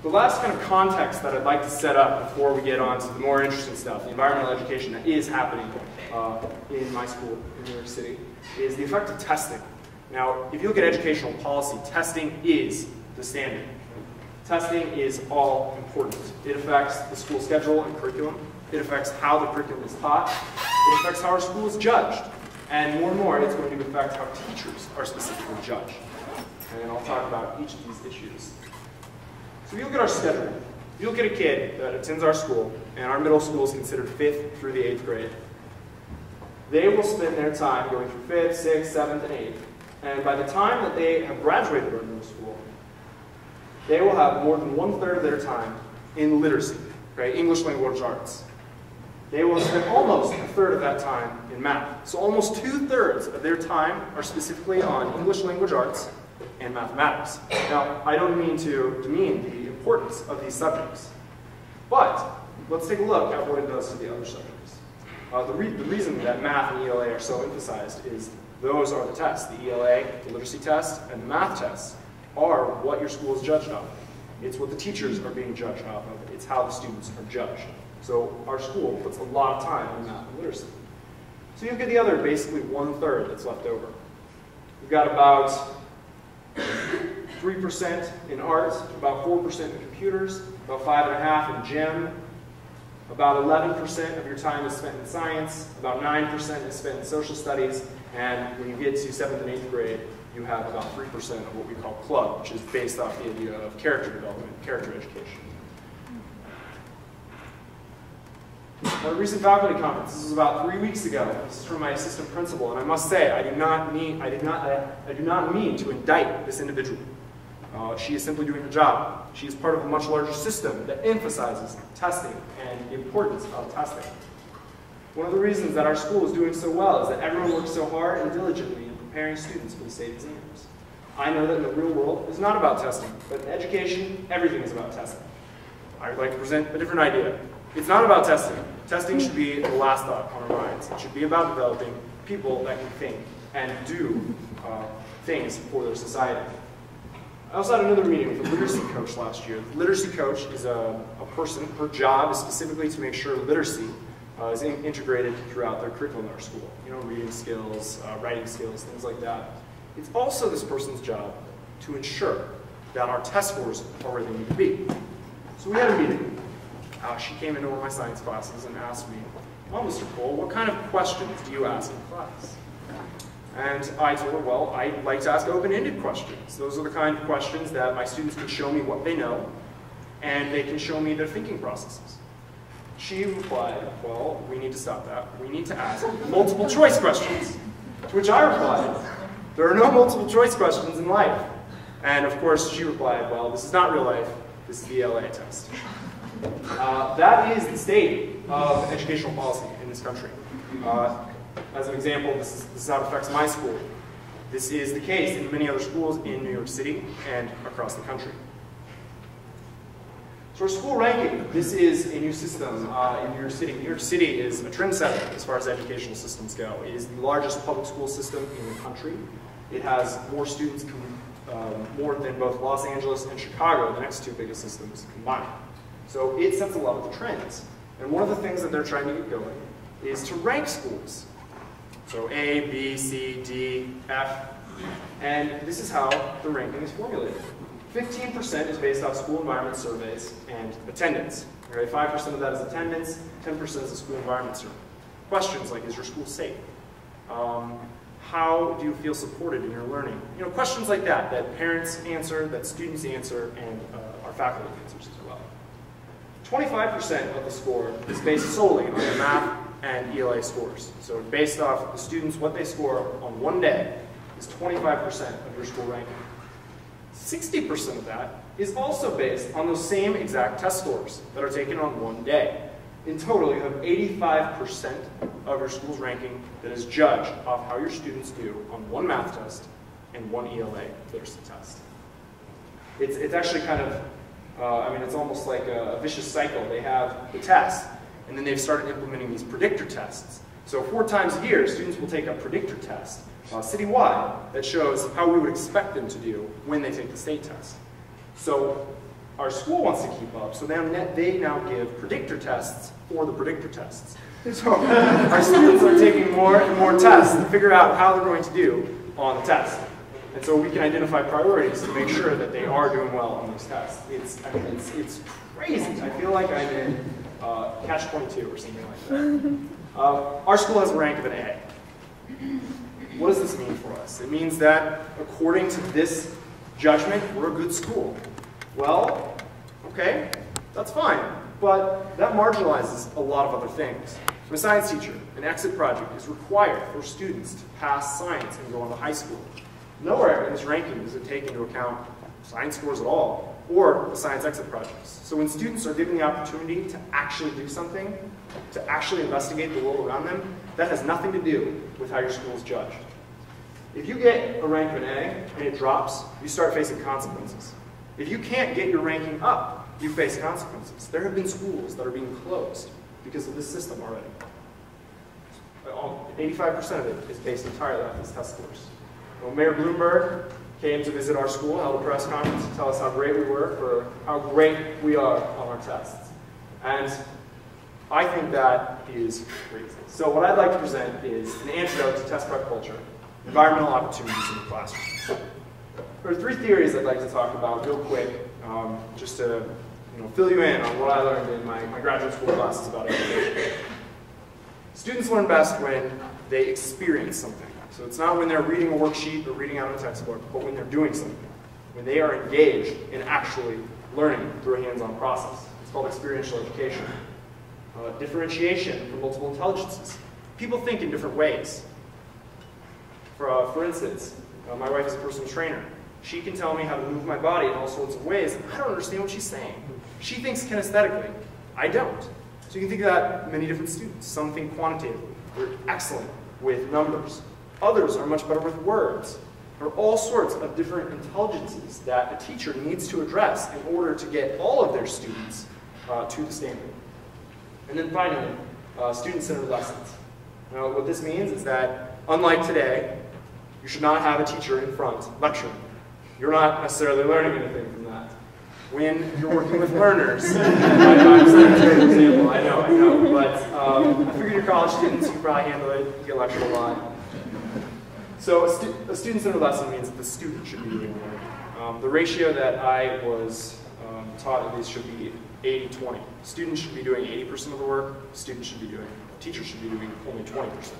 The last kind of context that I'd like to set up before we get on to the more interesting stuff, the environmental education that is happening in my school in New York City, is the effect of testing. Now, if you look at educational policy, testing is the standard. Testing is all important. It affects the school schedule and curriculum. It affects how the curriculum is taught. It affects how our school is judged. And more, it's going to affect how teachers are specifically judged. And I'll talk about each of these issues. So if you look at our schedule, if you look at a kid that attends our school, and our middle school is considered 5th through the 8th grade, they will spend their time going through 5th, 6th, 7th, and 8th. And by the time that they have graduated from middle school, they will have more than 1/3 of their time in literacy, right? English language arts. They will spend almost 1/3 of that time in math. So almost 2/3 of their time are specifically on English language arts and mathematics. Now, I don't mean to demean the importance of these subjects, but let's take a look at what it does to the other subjects. The reason that math and ELA are so emphasized is those are the tests. The ELA, the literacy test, and the math tests are what your school is judged on. It's what the teachers are being judged off of. It's how the students are judged. So our school puts a lot of time in math and literacy. So you get the other basically 1/3 that's left over. We've got about 3% in art, about 4% in computers, about 5.5% in gym, about 11% of your time is spent in science, about 9% is spent in social studies, and when you get to 7th and 8th grade, you have about 3% of what we call club, which is based off the idea of character development, character education. At a recent faculty conference, this was about 3 weeks ago. This is from my assistant principal, and I must say, I do not mean to indict this individual. She is simply doing her job. She is part of a much larger system that emphasizes testing and the importance of testing. One of the reasons that our school is doing so well is that everyone works so hard and diligently in preparing students for the state exams. I know that in the real world, it's not about testing, but in education, everything is about testing. I would like to present a different idea. It's not about testing. Testing should be the last thought on our minds. It should be about developing people that can think and do things for their society. I also had another meeting with a literacy coach last year. The literacy coach is a person, her job is specifically to make sure literacy is integrated throughout their curriculum at our school. You know, reading skills, writing skills, things like that. It's also this person's job to ensure that our test scores are where they need to be. So we had a meeting. She came into one of my science classes and asked me, "Well, Mr. Cole, what kind of questions do you ask in class?" And I told her, well, I like to ask open-ended questions. Those are the kind of questions that my students can show me what they know, and they can show me their thinking processes. She replied, well, we need to stop that. We need to ask multiple choice questions. To which I replied, there are no multiple choice questions in life. And of course, she replied, well, this is not real life. This is the ELA test. That is the state of educational policy in this country. As an example, this is how it affects my school. This is the case in many other schools in New York City and across the country. So our school ranking, this is a new system in New York City. New York City is a trendsetter as far as educational systems go. It is the largest public school system in the country. It has more students, more than both Los Angeles and Chicago, the next two biggest systems combined. So it sets a lot of the trends. And one of the things that they're trying to get going is to rank schools. So A, B, C, D, F, and this is how the ranking is formulated. 15% is based off school environment surveys and attendance. Right? 5% of that is attendance, 10% is a school environment survey. Questions like, is your school safe? How do you feel supported in your learning? You know, questions like that parents answer, that students answer, and our faculty answers as well. 25% of the score is based solely on the math and ELA scores. So based off the students, what they score on one day is 25% of your school ranking. 60% of that is also based on those same exact test scores that are taken on one day. In total, you have 85% of your school's ranking that is judged off how your students do on one math test and one ELA literacy test. It's actually kind of, I mean, it's almost like a vicious cycle. They have the test, and then they've started implementing these predictor tests. So 4 times a year, students will take a predictor test citywide that shows how we would expect them to do when they take the state test. So our school wants to keep up, so they now give predictor tests for the predictor tests. So our students are taking more and more tests to figure out how they're going to do on the test. And so we can identify priorities to make sure that they are doing well on those tests. It's crazy. I feel like I'm in Catch-22 or something like that. Our school has a rank of an A. What does this mean for us? It means that according to this judgment, we're a good school. Well, okay, that's fine. But that marginalizes a lot of other things. From a science teacher, an exit project is required for students to pass science and go on to high school. Nowhere in this ranking does it take into account science scores at all, or the science exit projects. So when students are given the opportunity to actually do something, to actually investigate the world around them, that has nothing to do with how your school is judged. If you get a rank of an A and it drops, you start facing consequences. If you can't get your ranking up, you face consequences. There have been schools that are being closed because of this system already. 85% of it is based entirely on these test scores. Well, Mayor Bloomberg came to visit our school, held a press conference to tell us how great we were, for how great we are on our tests. And I think that is crazy. So what I'd like to present is an antidote to test prep culture, environmental opportunities in the classroom. There are three theories I'd like to talk about real quick, just to fill you in on what I learned in my graduate school classes about education. Students learn best when they experience something. So it's not when they're reading a worksheet or reading out of a textbook, but when they're doing something. When they are engaged in actually learning through a hands-on process. It's called experiential education. Differentiation from multiple intelligences. People think in different ways. For instance, my wife is a personal trainer. She can tell me how to move my body in all sorts of ways, and I don't understand what she's saying. She thinks kinesthetically. I don't. So you can think of that in many different students. Some think quantitatively. They're excellent with numbers. Others are much better with words. There are all sorts of different intelligences that a teacher needs to address in order to get all of their students to the standard. And then finally, student-centered lessons. Now, what this means is that, unlike today, you should not have a teacher in front lecturing. You're not necessarily learning anything from that. When you're working with learners, I'm setting a great example, I know, but I figured your college students, you probably handle it, you get lectured a lot. So a student-centered lesson means that the student should be doing the work. The ratio that I was taught at least should be 80-20. Students should be doing 80% of the work, teachers should be doing only 20%.